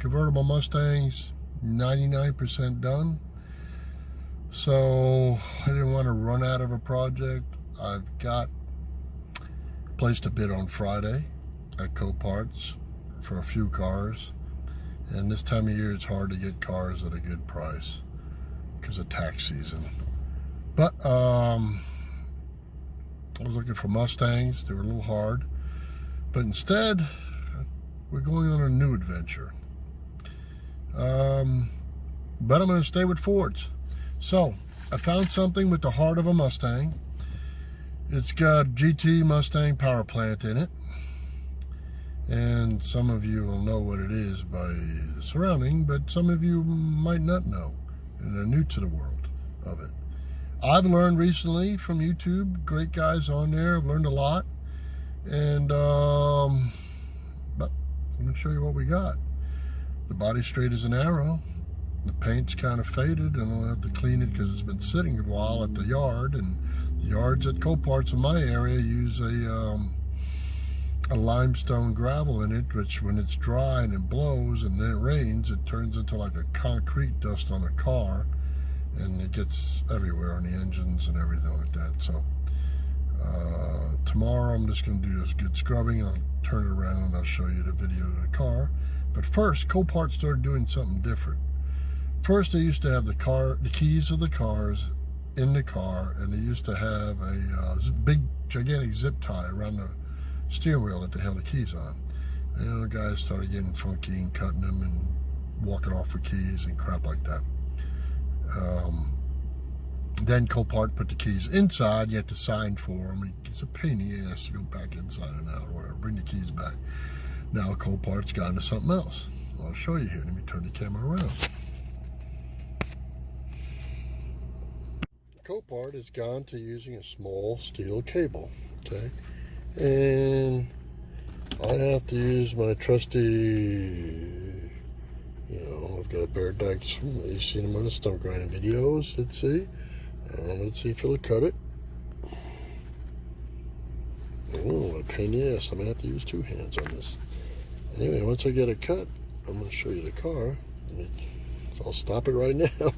convertible Mustang's 99% done. So I didn't want to run out of a project. I've got placed a bid on Friday at Copart's for a few cars. And this time of year it's hard to get cars at a good price because of tax season. But I was looking for Mustangs. They were a little hard. But instead, we're going on a new adventure. But I'm going to stay with Fords. So, I found something with the heart of a Mustang. It's got GT Mustang power plant in it. And some of you will know what it is by the surrounding, but some of you might not know and are new to the world of it. I've learned recently from YouTube, great guys on there. I've learned a lot. And, but let me show you what we got. The body's straight as an arrow. The paint's kind of faded, and I'll have to clean it because it's been sitting a while at the yard. And the yards at Copart's in my area use a limestone gravel in it, which when it's dry and it blows and then it rains, it turns into like a concrete dust on a car, and it gets everywhere on the engines and everything like that. So tomorrow I'm just going to do this good scrubbing. I'll turn it around and I'll show you the video of the car. But first, Copart started doing something different. First, they used to have the keys of the cars in the car, and they used to have a big, gigantic zip tie around the steering wheel that they held the keys on. And the guys started getting funky and cutting them and walking off with keys and crap like that. Then Copart put the keys inside. You had to sign for them. It's a pain in the ass to go back inside and out or whatever. Bring the keys back. Now Copart's gone to something else. I'll show you here. Let me turn the camera around. Copart has gone to using a small steel cable, okay? And I have to use my trusty, I've got a pair of dikes. You've seen them on the stump grinding videos. Let's see. Let's see if it'll cut it. Oh, what a pain in the ass. I'm going to have to use two hands on this. Anyway, once I get it cut, I'm going to show you the car. So I'll stop it right now.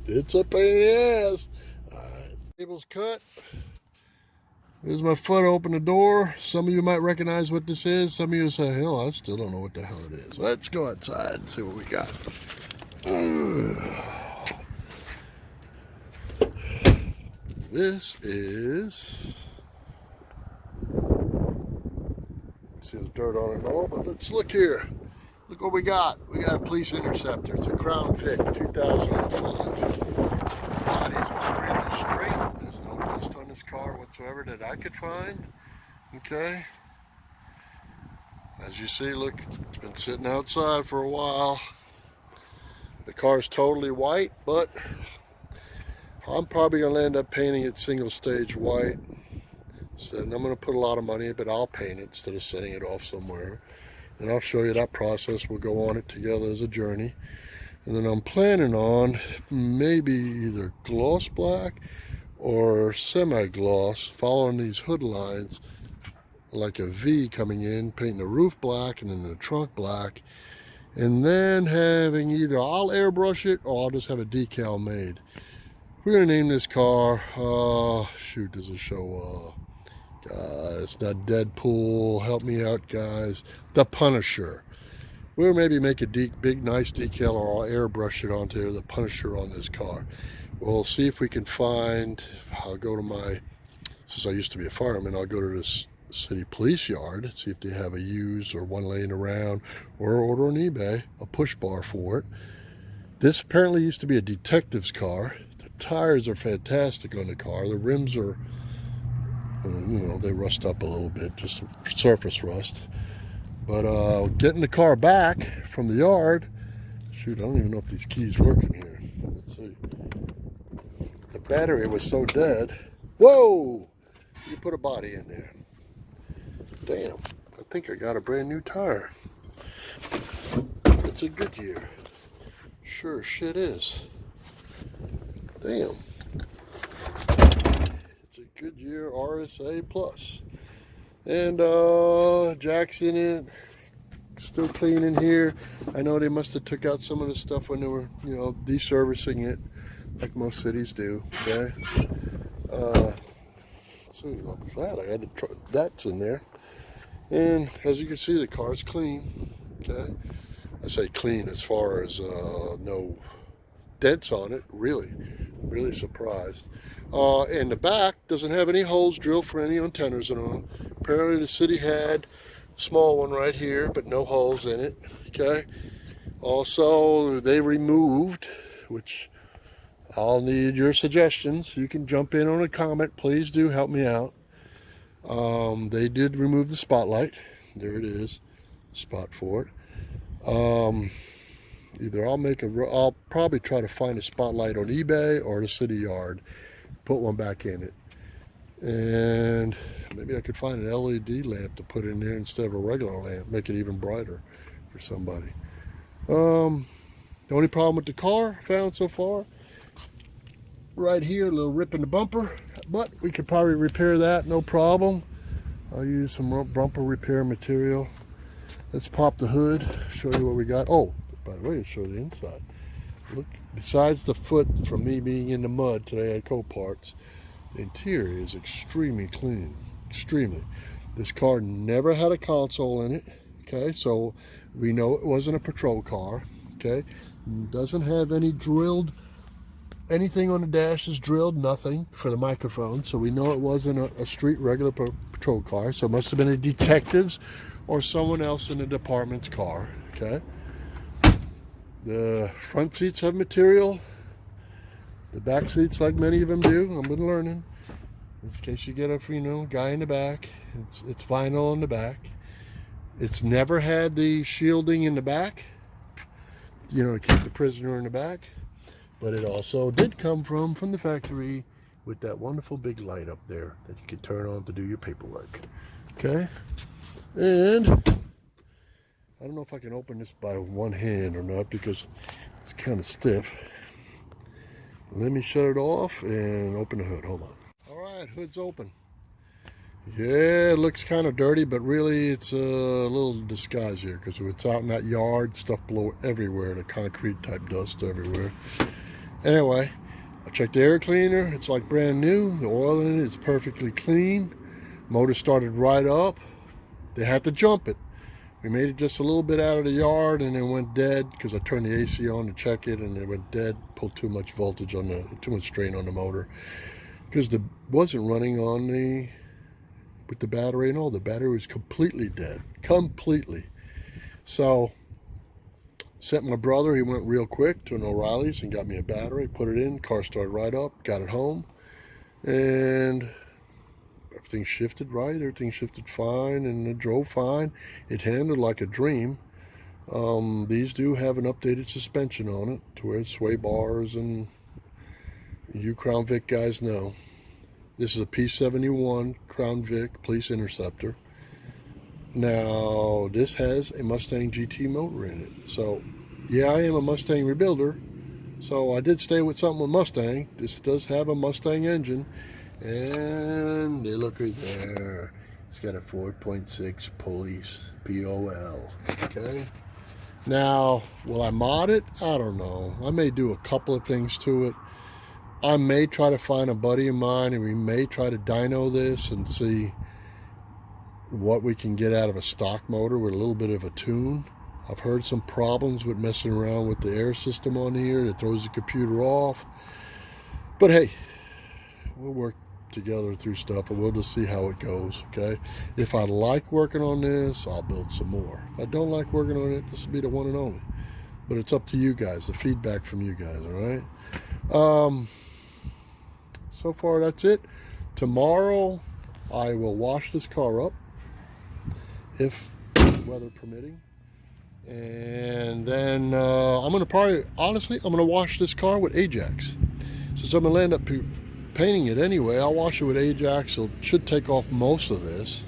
It's a pain in the ass. Alright, cable's cut. There's my foot, open the door. Some of you might recognize what this is. Some of you say, hell, I still don't know what the hell it is. Let's go outside and see what we got. This is, see the dirt on it and all, but let's look here. Look what we got. We got a police Interceptor. It's a Crown Vic 2005. Body's extremely straight. There's no rust on this car whatsoever that I could find. Okay. As you see, look, it's been sitting outside for a while. The car's totally white, but I'm probably going to end up painting it single stage white. So I'm going to put a lot of money, but I'll paint it instead of sending it off somewhere. And I'll show you that process. We'll go on it together as a journey. And then I'm planning on maybe either gloss black or semi-gloss, following these hood lines like a V coming in, painting the roof black and then the trunk black. And then having either I'll airbrush it or I'll just have a decal made. We're going to name this car, shoot, does it show, guys, not Deadpool, help me out, guys, the Punisher. We'll maybe make a big, nice decal, or I'll airbrush it onto the Punisher on this car. We'll see if we can find, I'll go to my, since I used to be a fireman, I'll go to this city police yard, see if they have a used or one laying around, or order on eBay, a push bar for it. This apparently used to be a detective's car. Tires are fantastic on the car. The rims are, they rust up a little bit, just surface rust. But getting the car back from the yard, shoot, I don't even know if these keys work in here. Let's see. The battery was so dead. Whoa! You put a body in there. Damn, I think I got a brand new tire. It's a Goodyear. Sure shit is. Damn. It's a Goodyear RSA Plus. And jacks in it, still clean in here. I know they must have took out some of the stuff when they were, you know, deservicing it, like most cities do. Okay. So I'm glad I had to try, that's in there. And as you can see, the car's clean. Okay. I say clean as far as no dents on it. Really surprised. And the back doesn't have any holes drilled for any antennas at all. Apparently the city had a small one right here, but no holes in it. Okay. Also, they removed, which I'll need your suggestions. You can jump in on a comment. Please do help me out. They did remove the spotlight. There it is, spot for it. Either I'll probably try to find a spotlight on eBay or the city yard, put one back in it, and maybe I could find an LED lamp to put in there instead of a regular lamp, make it even brighter for somebody. The only problem with the car found so far, right here, a little rip in the bumper, but we could probably repair that, no problem. I'll use some bumper repair material. Let's pop the hood, show you what we got. Oh, by the way, I'll show the inside. Look, besides the foot from me being in the mud today at Copart's, the interior is extremely clean, extremely. This car never had a console in it, okay, so we know it wasn't a patrol car, okay. Doesn't have any drilled, anything on the dash is drilled, nothing for the microphone, so we know it wasn't a street regular patrol car, so it must have been a detective's or someone else in the department's car, okay. The front seats have material. The back seats, like many of them do, I've been learning. In case you get a, you know, guy in the back, it's vinyl on the back. It's never had the shielding in the back, you know, to keep the prisoner in the back. But it also did come from the factory with that wonderful big light up there that you could turn on to do your paperwork. Okay? And I don't know if I can open this by one hand or not because it's kind of stiff. Let me shut it off and open the hood. Hold on. All right, hood's open. Yeah, it looks kind of dirty, but really it's a little disguise here because it's out in that yard, stuff below everywhere, the concrete type dust everywhere. Anyway, I checked the air cleaner. It's like brand new. The oil in it is perfectly clean. Motor started right up. They had to jump it. We made it just a little bit out of the yard and it went dead because I turned the AC on to check it and it went dead. Pulled too much voltage on too much strain on the motor because it wasn't running on with the battery and all. The battery was completely dead, completely. So sent my brother, he went real quick to an O'Reilly's and got me a battery, put it in, car started right up, got it home, and everything shifted right, everything shifted fine, and it drove fine. It handled like a dream. These do have an updated suspension on it to where it's sway bars, and you Crown Vic guys know. This is a P71 Crown Vic Police Interceptor. Now, this has a Mustang GT motor in it. So, yeah, I am a Mustang rebuilder. So I did stay with something with Mustang. This does have a Mustang engine. And look right there. It's got a 4.6 Police POL. Okay. Now, will I mod it? I don't know. I may do a couple of things to it. I may try to find a buddy of mine and we may try to dyno this and see what we can get out of a stock motor with a little bit of a tune. I've heard some problems with messing around with the air system on here that throws the computer off. But hey, we'll work together through stuff and we'll just see how it goes, okay? If I like working on this, I'll build some more. If I don't like working on it, this will be the one and only. But it's up to you guys, the feedback from you guys, all right? So far, that's it. Tomorrow, I will wash this car up, if weather permitting. And then I'm going to probably, honestly, I'm going to wash this car with Ajax. Since I'm going to end up painting it anyway, I'll wash it with Ajax. It should take off most of this.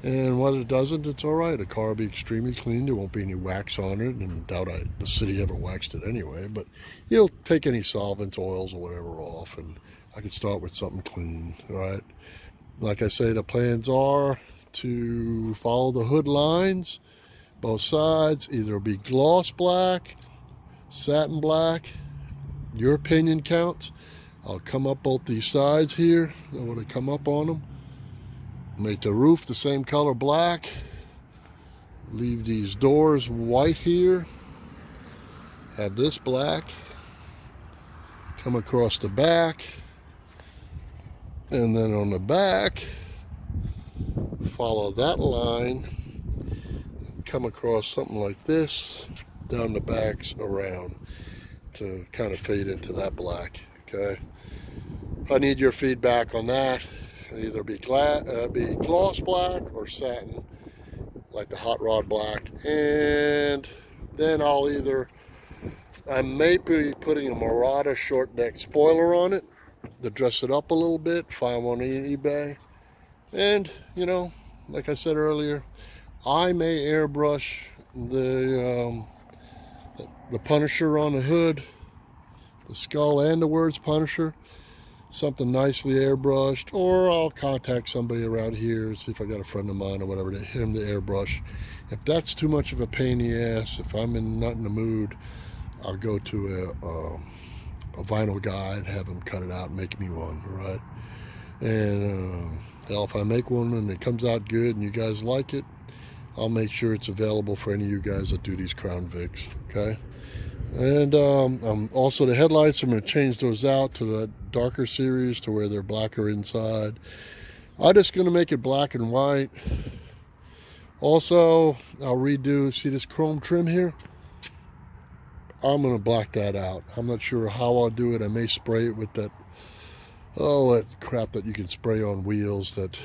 And whether it doesn't, it's all right. The car will be extremely clean. There won't be any wax on it. And I doubt the city ever waxed it anyway. But you'll take any solvents, oils, or whatever off. And I could start with something clean, all right? Like I say, the plans are to follow the hood lines, Both sides, either be gloss black, satin black, your opinion counts. I'll come up both these sides here. I want to come up on them. Make the roof the same color black. Leave these doors white here. Have this black. Come across the back. And then on the back, follow that line. Come across something like this. Down the backs around to kind of fade into that black. Okay. I need your feedback on that. Either be gloss black or satin, like the hot rod black. And then I may be putting a Murata short neck spoiler on it to dress it up a little bit. Find one on eBay. And, you know, like I said earlier, I may airbrush the Punisher on the hood, the skull and the words Punisher. Something nicely airbrushed, or I'll contact somebody around here, see if I got a friend of mine or whatever to hit him to airbrush. If that's too much of a pain in the ass, if I'm not in the mood, I'll go to a vinyl guy and have him cut it out and make me one, right? And hell, if I make one and it comes out good and you guys like it, I'll make sure it's available for any of you guys that do these Crown Vics, okay? And also the headlights, I'm going to change those out to the darker series to where they're blacker inside. I'm just going to make it black and white. Also, I'll redo, see this chrome trim here? I'm going to black that out. I'm not sure how I'll do it. I may spray it with that crap that you can spray on wheels that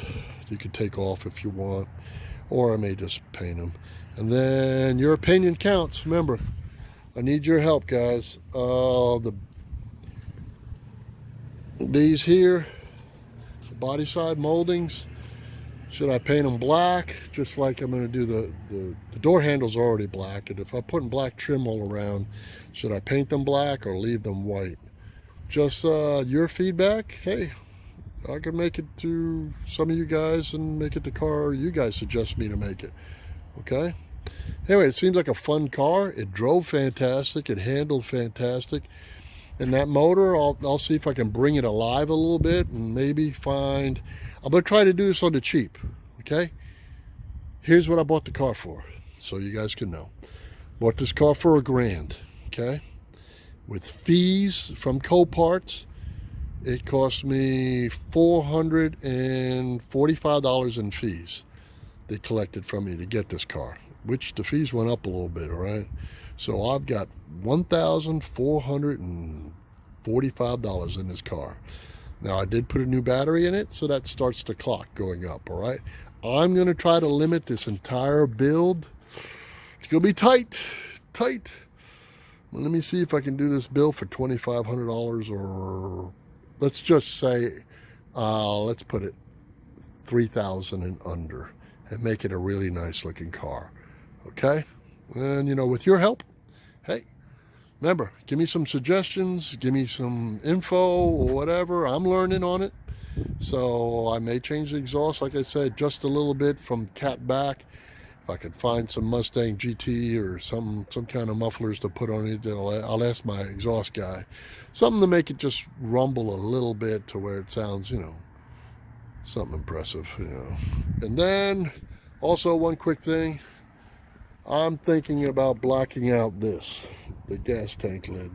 you can take off if you want. Or I may just paint them. And then your opinion counts. Remember, I need your help, guys. These here, the body side moldings, should I paint them black? Just like I'm going to do the door handles are already black. And if I'm putting black trim all around, should I paint them black or leave them white? Just your feedback. Hey, I can make it to some of you guys and make it the car you guys suggest me to make it. Okay? Anyway, it seems like a fun car. It drove fantastic. It handled fantastic. And that motor, I'll see if I can bring it alive a little bit and maybe find... I'm going to try to do this on the cheap. Okay? Here's what I bought the car for, so you guys can know. Bought this car for $1,000. Okay? With fees from Copart, it cost me $445 in fees they collected from me to get this car, which the fees went up a little bit, all right? So I've got $1,445 in this car. Now, I did put a new battery in it, so that starts the clock going up, all right? I'm going to try to limit this entire build. It's going to be tight. Well, let me see if I can do this build for $2,500, or let's just say, let's put it $3,000 and under and make it a really nice looking car. Okay? And, you know, with your help, hey, remember, give me some suggestions, give me some info or whatever. I'm learning on it. So I may change the exhaust, like I said, just a little bit from cat back. If I could find some Mustang GT or some kind of mufflers to put on it, I'll ask my exhaust guy. Something to make it just rumble a little bit to where it sounds, you know, something impressive, you know. And then also one quick thing. I'm thinking about blacking out the gas tank lid.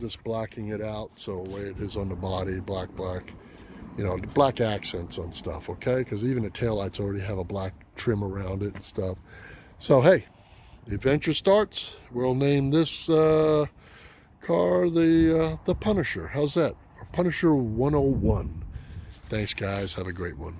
Just blacking it out so the way it is on the body, black. You know, black accents on stuff, okay? Because even the taillights already have a black trim around it and stuff. So, hey, the adventure starts. We'll name this car the Punisher. How's that? Punisher 101. Thanks, guys. Have a great one.